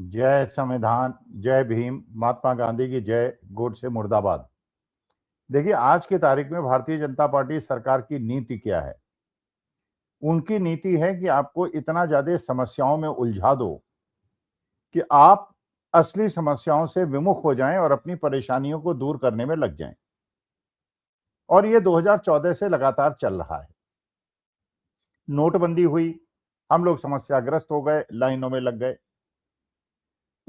जय संविधान, जय भीम, महात्मा गांधी की जय, गोडसे मुर्दाबाद। देखिए, आज की तारीख में भारतीय जनता पार्टी सरकार की नीति क्या है? उनकी नीति है कि आपको इतना ज्यादा समस्याओं में उलझा दो कि आप असली समस्याओं से विमुख हो जाएं और अपनी परेशानियों को दूर करने में लग जाएं। और ये 2014 से लगातार चल रहा है। नोटबंदी हुई, हम लोग समस्याग्रस्त हो गए, लाइनों में लग गए।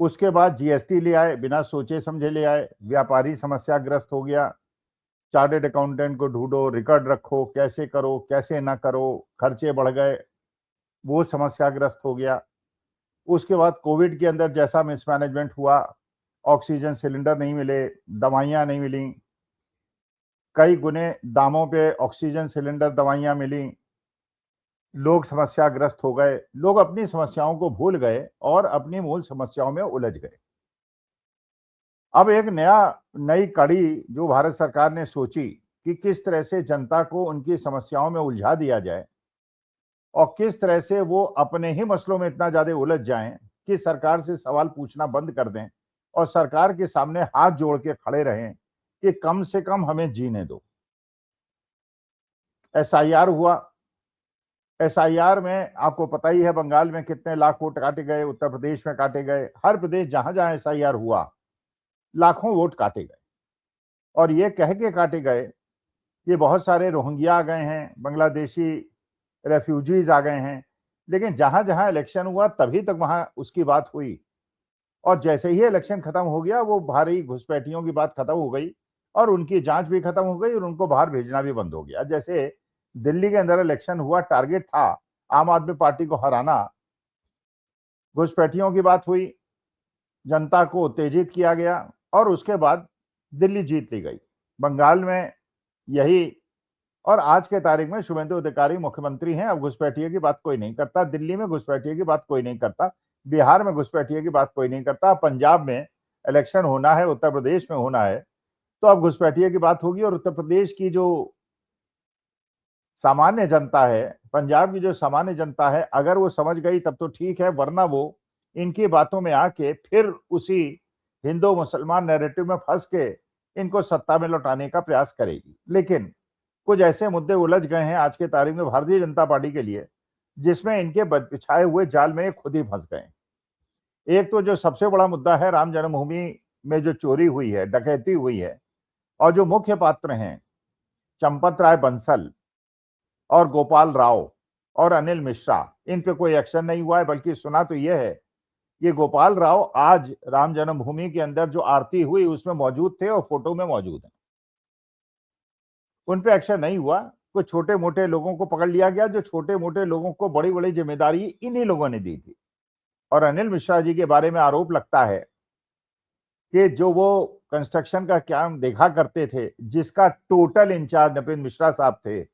उसके बाद जीएसटी ले आए, बिना सोचे समझे ले आए, व्यापारी समस्याग्रस्त हो गया। चार्टेड अकाउंटेंट को ढूंढो, रिकॉर्ड रखो, कैसे करो कैसे ना करो, खर्चे बढ़ गए, वो समस्याग्रस्त हो गया। उसके बाद कोविड के अंदर जैसा मिसमैनेजमेंट हुआ, ऑक्सीजन सिलेंडर नहीं मिले, दवाइयां नहीं मिली, कई गुने दामों पे ऑक्सीजन सिलेंडर दवाइयां मिली, लोग समस्याग्रस्त हो गए, लोग अपनी समस्याओं को भूल गए और अपनी मूल समस्याओं में उलझ गए। अब एक नई कड़ी जो भारत सरकार ने सोची कि किस तरह से जनता को उनकी समस्याओं में उलझा दिया जाए और किस तरह से वो अपने ही मसलों में इतना ज्यादा उलझ जाएं कि सरकार से सवाल पूछना बंद कर दें और सरकार के सामने हाथ जोड़ के खड़े रहें कि कम से कम हमें जीने दो। एसआईआर हुआ। एसआईआर में आपको पता ही है बंगाल में कितने लाख वोट काटे गए, उत्तर प्रदेश में काटे गए, हर प्रदेश जहां जहां एसआईआर हुआ लाखों वोट काटे गए। और ये कह के काटे गए कि बहुत सारे रोहिंग्या आ गए हैं, बांग्लादेशी रेफ्यूजीज आ गए हैं, लेकिन जहां जहां इलेक्शन हुआ तभी तक वहां उसकी बात हुई। और जैसे ही इलेक्शन खत्म हो गया, वो भारी घुसपैठियों की बात खत्म हो गई और उनकी जांच भी खत्म हो गई और उनको बाहर भेजना भी बंद हो गया। जैसे दिल्ली के अंदर इलेक्शन हुआ, टारगेट था आम आदमी पार्टी को हराना, घुसपैठियों की बात हुई, जनता को उत्तेजित किया गया और उसके बाद दिल्ली जीत ली गई। बंगाल में यही। और आज के तारीख में शुभेंदु अधिकारी मुख्यमंत्री हैं। अब घुसपैठिए की बात कोई नहीं करता, दिल्ली में घुसपैठिए की बात कोई नहीं करता, बिहार में घुसपैठिए की बात कोई नहीं करता। पंजाब में इलेक्शन होना है, उत्तर प्रदेश में होना है, तो अब घुसपैठिए की बात होगी। और उत्तर प्रदेश की जो सामान्य जनता है, पंजाब की जो सामान्य जनता है, अगर वो समझ गई तब तो ठीक है, वरना वो इनकी बातों में आके फिर उसी हिंदू मुसलमान नैरेटिव में फंस के इनको सत्ता में लौटाने का प्रयास करेगी। लेकिन कुछ ऐसे मुद्दे उलझ गए हैं आज के तारीख में भारतीय जनता पार्टी के लिए, जिसमें इनके बिछाए हुए जाल में खुद ही फंस गए। एक तो जो सबसे बड़ा मुद्दा है, राम जन्मभूमि में जो चोरी हुई है, डकैती हुई है, और जो मुख्य पात्र हैं चंपत राय बंसल और गोपाल राव और अनिल मिश्रा, इन पे कोई एक्शन नहीं हुआ है। बल्कि सुना तो यह है कि गोपाल राव आज राम जन्मभूमि के अंदर जो आरती हुई उसमें मौजूद थे और फोटो में मौजूद है, उन पे एक्शन नहीं हुआ। कुछ छोटे मोटे लोगों को पकड़ लिया गया, जो छोटे मोटे लोगों को बड़ी बड़ी जिम्मेदारी इन्हीं लोगों ने दी थी। और अनिल मिश्रा जी के बारे में आरोप लगता है कि जो वो कंस्ट्रक्शन का काम देखा करते थे, जिसका टोटल इंचार्ज नपेंद्र मिश्रा साहब थे,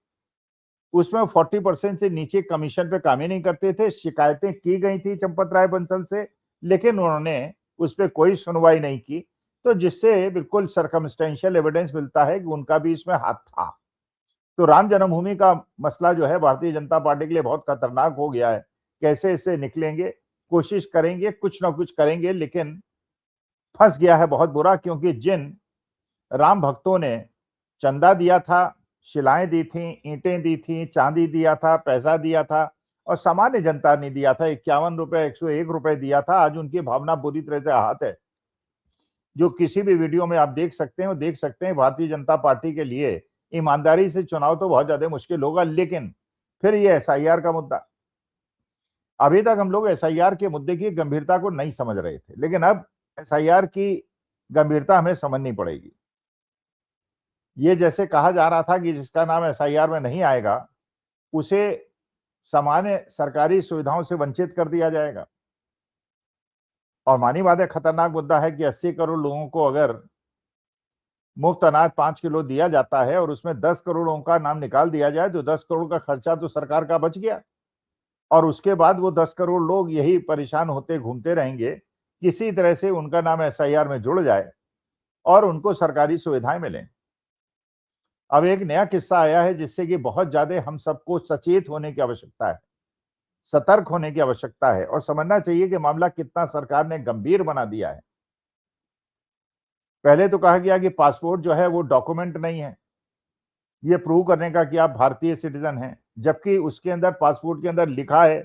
उसमें 40% से नीचे कमीशन पे काम ही नहीं करते थे। शिकायतें की गई थी चंपत राय बंसल से, लेकिन उन्होंने उस पर कोई सुनवाई नहीं की, तो जिससे बिल्कुल सर्कमस्टेंशियल एविडेंस मिलता है कि उनका भी इसमें हाथ था। तो राम जन्मभूमि का मसला जो है भारतीय जनता पार्टी के लिए बहुत खतरनाक हो गया है। कैसे इससे निकलेंगे, कोशिश करेंगे, कुछ ना कुछ करेंगे, लेकिन फंस गया है बहुत बुरा। क्योंकि जिन राम भक्तों ने चंदा दिया था, शिलाएं दी थी, ईंटें दी थी, चांदी दिया था, पैसा दिया था, और सामान्य जनता ने दिया था, 51 रुपए 101 रुपए दिया था, आज उनकी भावना बुरी तरह से आहत है। जो किसी भी वीडियो में आप देख सकते हैं, वो देख सकते हैं भारतीय जनता पार्टी के लिए ईमानदारी से चुनाव तो बहुत ज्यादा मुश्किल होगा। लेकिन फिर ये एसआईआर का मुद्दा, अभी तक हम लोग एसआईआर के मुद्दे की गंभीरता को नहीं समझ रहे थे, लेकिन अब एसआईआर की गंभीरता हमें समझनी पड़ेगी। ये जैसे कहा जा रहा था कि जिसका नाम एसआईआर में नहीं आएगा उसे सामान्य सरकारी सुविधाओं से वंचित कर दिया जाएगा। और मानी बात है, खतरनाक मुद्दा है कि 80 करोड़ लोगों को अगर मुफ्त अनाज 5 किलो दिया जाता है और उसमें 10 करोड़ों का नाम निकाल दिया जाए, तो 10 करोड़ का खर्चा तो सरकार का बच गया। और उसके बाद वो 10 करोड़ लोग यही परेशान होते घूमते रहेंगे, किसी तरह से उनका नाम एसआईआर में जुड़ जाए और उनको सरकारी सुविधाएं मिलें। अब एक नया किस्सा आया है जिससे कि बहुत ज्यादा हम सबको सचेत होने की आवश्यकता है। सतर्क होने की आवश्यकता है और समझना चाहिए कि मामला कितना सरकार ने गंभीर बना दिया है। पहले तो कहा गया कि पासपोर्ट जो है वो डॉक्यूमेंट नहीं है, ये प्रूव करने का कि आप भारतीय सिटीजन हैं, जबकि उसके अंदर पासपोर्ट के अंदर लिखा है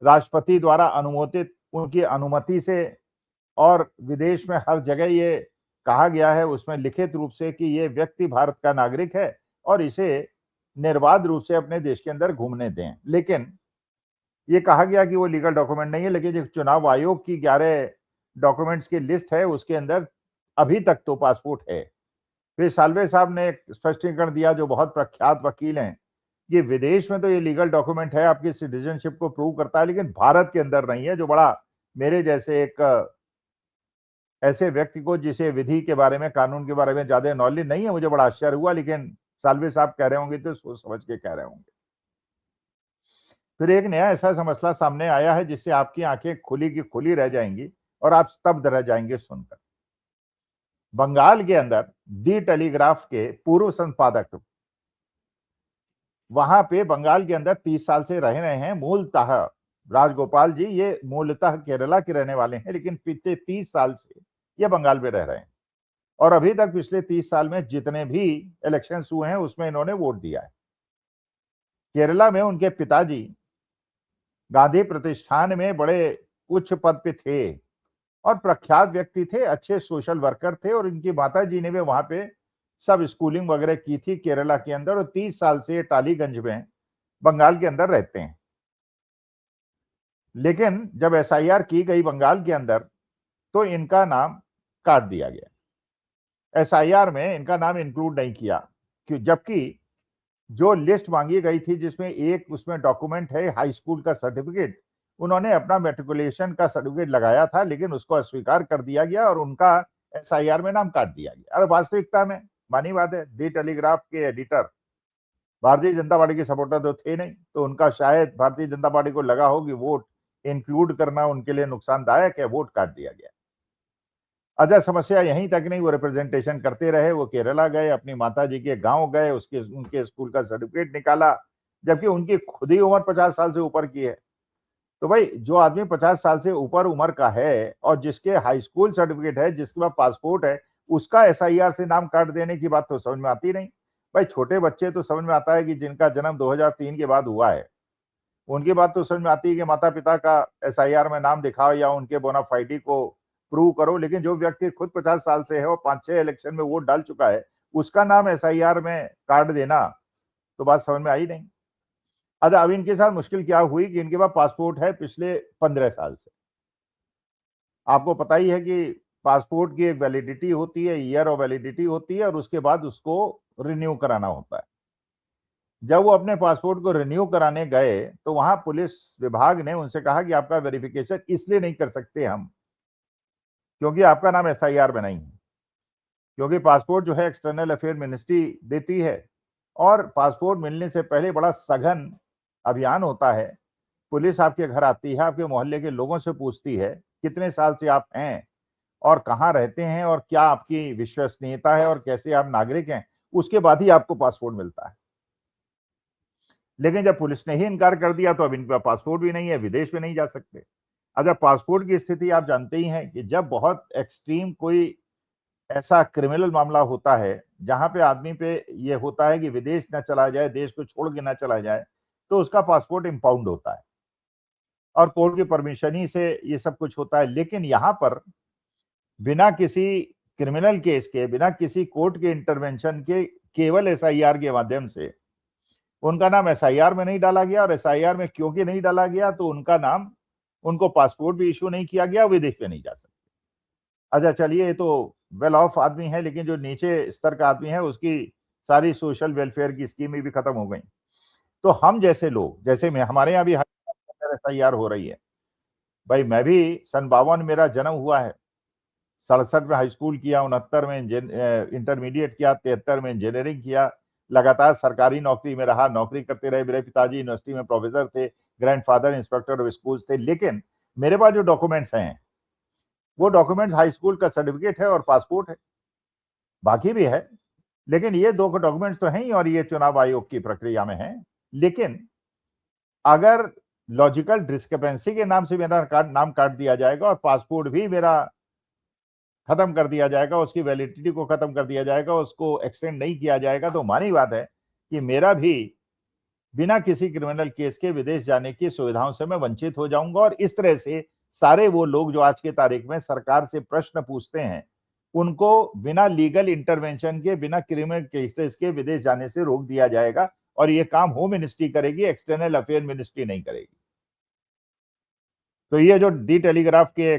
राष्ट्रपति द्वारा अनुमोदित उनकी अनुमति से, और विदेश में हर जगह ये कहा गया है उसमें लिखित रूप से कि ये व्यक्ति भारत का नागरिक है और इसे निर्बाध रूप से अपने देश के अंदर घूमने दें। लेकिन ये कहा गया कि वो लीगल डॉक्यूमेंट नहीं है, लेकिन जो चुनाव आयोग की 11 डॉक्यूमेंट्स की लिस्ट है उसके अंदर अभी तक तो पासपोर्ट है। फिर साल्वे साहब ने एक स्पष्टीकरण दिया, जो बहुत प्रख्यात वकील हैं, कि विदेश में तो ये लीगल डॉक्यूमेंट है, आपकी सिटीजनशिप को प्रूव करता है, लेकिन भारत के अंदर नहीं है। जो बड़ा मेरे जैसे एक ऐसे व्यक्ति को जिसे विधि के बारे में, कानून के बारे में ज्यादा नॉलेज नहीं है, मुझे बड़ा आश्चर्य हुआ, लेकिन साल्वे साहब कह रहे होंगे तो सोच समझ के कह रहे होंगे। फिर एक नया ऐसा मसला सामने आया है जिससे आपकी आंखें खुली की खुली रह जाएंगी और आप स्तब्ध रह जाएंगे सुनकर। बंगाल के अंदर दी टेलीग्राफ के पूर्व संपादक वहां पे बंगाल के अंदर 30 साल से रह रहे हैं। मूलतः राजगोपाल जी ये मूलतः केरला के रहने वाले हैं, लेकिन पिछले 30 साल से ये बंगाल में रह रहे हैं और अभी तक पिछले 30 साल में जितने भी इलेक्शंस हुए हैं उसमें इन्होंने वोट दिया है। केरला में उनके पिताजी गांधी प्रतिष्ठान में बड़े उच्च पद पे थे और प्रख्यात व्यक्ति थे, अच्छे सोशल वर्कर थे, और इनकी माता जी ने भी वहां पे सब स्कूलिंग वगैरह की थी केरला के अंदर, और 30 साल से टालीगंज में बंगाल के अंदर रहते हैं। लेकिन जब एसआईआर की गई बंगाल के अंदर तो इनका नाम काट दिया गया, एसआईआर में इनका नाम इंक्लूड नहीं किया, जबकि जो लिस्ट मांगी गई थी जिसमें एक उसमें डॉक्यूमेंट है हाई स्कूल का सर्टिफिकेट, उन्होंने अपना मेट्रिकुलेशन का सर्टिफिकेट लगाया था, लेकिन उसको अस्वीकार कर दिया गया और उनका एसआईआर में नाम काट दिया गया। और वास्तविकता में मानी बात है, दी टेलीग्राफ के एडिटर भारतीय जनता पार्टी के सपोर्टर तो थे नहीं, तो उनका शायद भारतीय जनता पार्टी को लगा हो कि वोट इंक्लूड करना उनके लिए नुकसानदायक है, वोट काट दिया गया। अच्छा, समस्या यहीं तक नहीं, वो रिप्रेजेंटेशन करते रहे, वो केरला गए, अपनी माता जी के गांव गए, उसके उनके स्कूल का सर्टिफिकेट निकाला, जबकि उनकी खुद ही उम्र 50 साल से ऊपर की है। तो भाई जो आदमी 50 साल से ऊपर उम्र का है और जिसके हाई स्कूल सर्टिफिकेट है, जिसके पास पासपोर्ट है, उसका एसआईआर से नाम काट देने की बात तो समझ में आती नहीं। भाई छोटे बच्चे तो समझ में आता है कि जिनका जन्म 2003 के बाद हुआ है, उनकी बात तो समझ में आती है कि माता पिता का एसआईआर में नाम दिखाओ या उनके बोनाफाइडी को प्रूव करो। लेकिन जो व्यक्ति खुद 50 साल से है और 5-6 इलेक्शन में वोट डाल चुका है, उसका नाम एसआईआर में काट देना तो बात समझ में आई नहीं। अच्छा, अब इनके साथ मुश्किल क्या हुई कि इनके पास पासपोर्ट है पिछले 15 साल से। आपको पता ही है कि पासपोर्ट की एक वैलिडिटी होती है, ईयर ऑफ वैलिडिटी होती है, और उसके बाद उसको रिन्यू कराना होता है। जब वो अपने पासपोर्ट को रिन्यू कराने गए तो वहां पुलिस विभाग ने उनसे कहा कि आपका वेरिफिकेशन इसलिए नहीं कर सकते हम क्योंकि आपका नाम एसआईआर में नहीं है, क्योंकि पासपोर्ट जो है एक्सटर्नल अफेयर मिनिस्ट्री देती है और पासपोर्ट मिलने से पहले बड़ा सघन अभियान होता है। पुलिस आपके घर आती है, आपके मोहल्ले के लोगों से पूछती है कितने साल से आप हैं और कहाँ रहते हैं और क्या आपकी विश्वसनीयता है और कैसे आप नागरिक हैं, उसके बाद ही आपको पासपोर्ट मिलता है। लेकिन जब पुलिस ने ही इनकार कर दिया तो अब इनका पासपोर्ट भी नहीं है, विदेश में नहीं जा सकते। अच्छा, पासपोर्ट की स्थिति आप जानते ही हैं कि जब बहुत एक्सट्रीम कोई ऐसा क्रिमिनल मामला होता है जहां पे आदमी पे ये होता है कि विदेश न चला जाए, देश को छोड़ के न चला जाए, तो उसका पासपोर्ट इंपाउंड होता है और कोर्ट की परमिशन ही से ये सब कुछ होता है। लेकिन यहाँ पर बिना किसी क्रिमिनल केस के, बिना किसी कोर्ट के इंटरवेंशन के, केवल एसआईआर के माध्यम से उनका नाम एसआईआर में नहीं डाला गया, और एसआईआर में क्योंकि नहीं डाला गया तो उनका नाम, उनको पासपोर्ट भी इशू नहीं किया गया, विदेश पे नहीं जा सकते। अच्छा चलिए, ये तो वेल ऑफ आदमी है, लेकिन जो नीचे स्तर का आदमी है उसकी सारी सोशल वेलफेयर की स्कीमें भी खत्म हो गई। तो हम जैसे लोग, जैसे मैं, हमारे यहाँ भी एसआईआर हो रही है। भाई मैं भी सन 52 मेरा जन्म हुआ है, 67 में हाई स्कूल किया, 69 में इंटरमीडिएट किया, 73 में इंजीनियरिंग किया, लगातार सरकारी नौकरी में रहा, नौकरी करते रहे। मेरे पिताजी यूनिवर्सिटी में प्रोफेसर थे, ग्रैंडफादर इंस्पेक्टर ऑफ स्कूल्स थे। लेकिन मेरे पास जो डॉक्यूमेंट्स हैं वो डॉक्यूमेंट्स हाई स्कूल का सर्टिफिकेट है और पासपोर्ट है, बाकी भी है, लेकिन ये दो डॉक्यूमेंट्स तो हैं ही और ये चुनाव आयोग की प्रक्रिया में है। लेकिन अगर लॉजिकल डिस्क्रिपेंसी के नाम से मेरा नाम काट दिया जाएगा और पासपोर्ट भी मेरा खत्म कर दिया जाएगा, उसकी वैलिडिटी को खत्म कर दिया जाएगा, उसको एक्सटेंड नहीं किया जाएगा, तो मानी बात है कि मेरा भी बिना किसी क्रिमिनल केस के विदेश जाने की सुविधाओं से मैं वंचित हो जाऊंगा। और इस तरह से सारे वो लोग जो आज के तारीख में सरकार से प्रश्न पूछते हैं, उनको बिना लीगल इंटरवेंशन के, बिना क्रिमिनल केसेस के विदेश जाने से रोक दिया जाएगा। और ये काम होम मिनिस्ट्री करेगी, एक्सटर्नल अफेयर मिनिस्ट्री नहीं करेगी। तो ये जो दी टेलीग्राफ के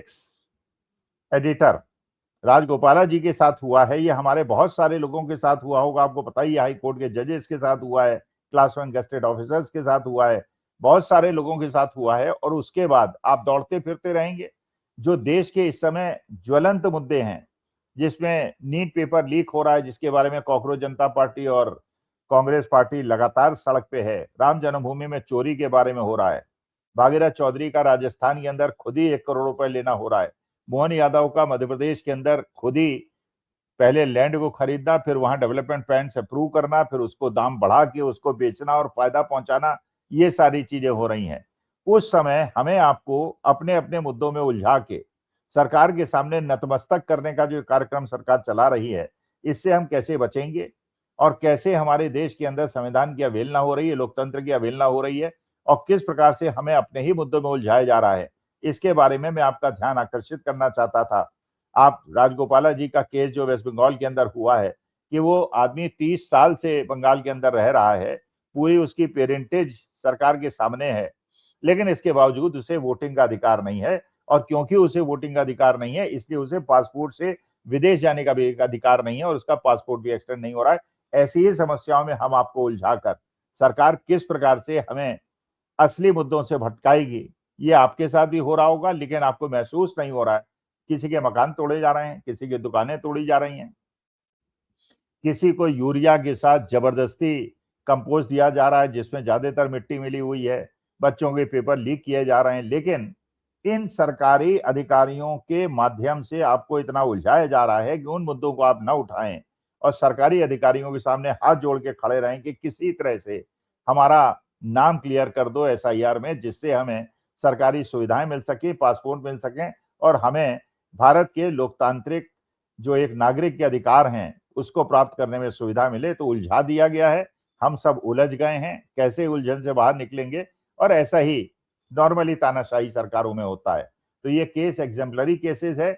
एडिटर राजगोपाला जी के साथ हुआ है, ये हमारे बहुत सारे लोगों के साथ हुआ होगा। आपको पता ही है, हाई कोर्ट के जजेस के साथ हुआ है, क्लास 1 गस्टेड ऑफिसर्स के साथ हुआ है, बहुत सारे लोगों के साथ हुआ है। और उसके बाद आप दौड़ते फिरते रहेंगे। जो देश के इस समय ज्वलंत मुद्दे हैं, जिसमें नीट पेपर लीक हो रहा है, जिसके बारे में कॉकरोच जनता पार्टी और कांग्रेस पार्टी लगातार सड़क पे है, राम जन्मभूमि में चोरी के बारे में हो रहा है, भागीरथ चौधरी का राजस्थान के अंदर खुद ही 1 करोड़ रुपए लेना हो रहा है, मोहन यादव का मध्य प्रदेश के अंदर खुद ही पहले लैंड को खरीदना, फिर वहां डेवलपमेंट प्लान से अप्रूव करना, फिर उसको दाम बढ़ा के उसको बेचना और फायदा पहुंचाना, ये सारी चीजें हो रही हैं। उस समय हमें आपको अपने अपने मुद्दों में उलझा के सरकार के सामने नतमस्तक करने का जो कार्यक्रम सरकार चला रही है, इससे हम कैसे बचेंगे और कैसे हमारे देश के अंदर संविधान की अवहेलना हो रही है, लोकतंत्र की अवहेलना हो रही है, और किस प्रकार से हमें अपने ही मुद्दों में उलझाया जा रहा है, इसके बारे में मैं आपका ध्यान आकर्षित करना चाहता था। आप राजगोपाला जी का केस जो वेस्ट बंगाल के अंदर हुआ है, कि वो आदमी 30 साल से बंगाल के अंदर रह रहा है, पूरी उसकी पेरेंटेज सरकार के सामने है, लेकिन इसके बावजूद उसे वोटिंग का अधिकार नहीं है। और क्योंकि उसे वोटिंग का अधिकार नहीं है, इसलिए उसे पासपोर्ट से विदेश जाने का भी अधिकार नहीं है और उसका पासपोर्ट भी एक्सटेंड नहीं हो रहा है। ऐसी ही समस्याओं में हम आपको उलझाकर सरकार किस प्रकार से हमें असली मुद्दों से भटकाएगी, ये आपके साथ भी हो रहा होगा, लेकिन आपको महसूस नहीं हो रहा है। किसी के मकान तोड़े जा रहे हैं, किसी की दुकानें तोड़ी जा रही हैं, किसी को यूरिया के साथ जबरदस्ती कंपोस्ट दिया जा रहा है जिसमें ज्यादातर मिट्टी मिली हुई है, बच्चों के पेपर लीक किए जा रहे हैं। लेकिन इन सरकारी अधिकारियों के माध्यम से आपको इतना उलझाया जा रहा है कि उन मुद्दों को आप न उठाएं और सरकारी अधिकारियों के सामने हाथ जोड़ के खड़े रहें कि किसी तरह से हमारा नाम क्लियर कर दो एसआईआर में, जिससे हमें सरकारी सुविधाएं मिल सके, पासपोर्ट मिल सकें और हमें भारत के लोकतांत्रिक जो एक नागरिक के अधिकार हैं उसको प्राप्त करने में सुविधा मिले। तो उलझा दिया गया है, हम सब उलझ गए हैं, कैसे उलझन से बाहर निकलेंगे। और ऐसा ही नॉर्मली तानाशाही सरकारों में होता है। तो ये केस एग्जाम्पलरी केसेस है।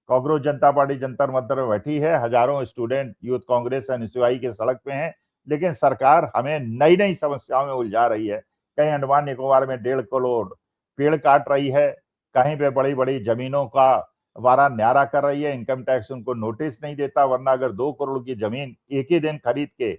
कांग्रेस जनता पार्टी जंतर मंतर में बैठी है, हजारों स्टूडेंट यूथ कांग्रेस एनएसयूआई के सड़क पे हैं, लेकिन सरकार हमें नई नई समस्याओं में उलझा रही है। कहीं अंडमान निकोबार में 1.5 करोड़ पेड़ काट रही है, कहीं पे बड़ी बड़ी जमीनों का वारा न्यारा कर रही है, इनकम टैक्स उनको नोटिस नहीं देता, वरना अगर 2 करोड़ की जमीन एक ही दिन खरीद के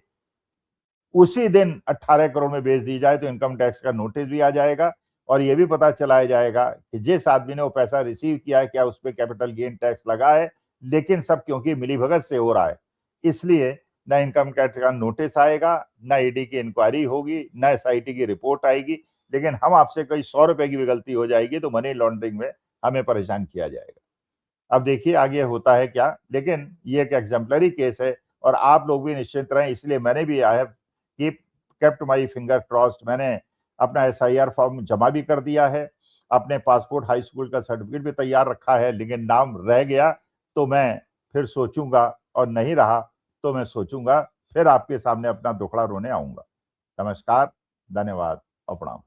उसी दिन 18 करोड़ में बेच दी जाए तो इनकम टैक्स का नोटिस भी आ जाएगा और ये भी पता चलाया जाएगा कि जिस आदमी ने वो पैसा रिसीव किया है क्या उस पर कैपिटल गेन टैक्स लगा है। लेकिन सब क्योंकि मिलीभगत से हो रहा है, इसलिए न इनकम टैक्स का नोटिस आएगा, न ईडी की इंक्वायरी होगी, न एसआईटी की रिपोर्ट आएगी। लेकिन हम आपसे कई 100 रुपए की भी गलती हो जाएगी तो मनी लॉन्ड्रिंग में हमें परेशान किया जाएगा। अब देखिए आगे होता है क्या, लेकिन ये एक एग्जाम्पलरी केस है और आप लोग भी निश्चिंत रहें। इसलिए मैंने भी I have keep kept my finger crossed, मैंने अपना एसआईआर फॉर्म जमा भी कर दिया है, अपने पासपोर्ट हाई स्कूल का सर्टिफिकेट भी तैयार रखा है। लेकिन नाम रह गया तो मैं फिर सोचूंगा, और नहीं रहा तो मैं सोचूंगा, फिर आपके सामने अपना दुखड़ा रोने आऊंगा। नमस्कार, धन्यवाद और प्रणाम।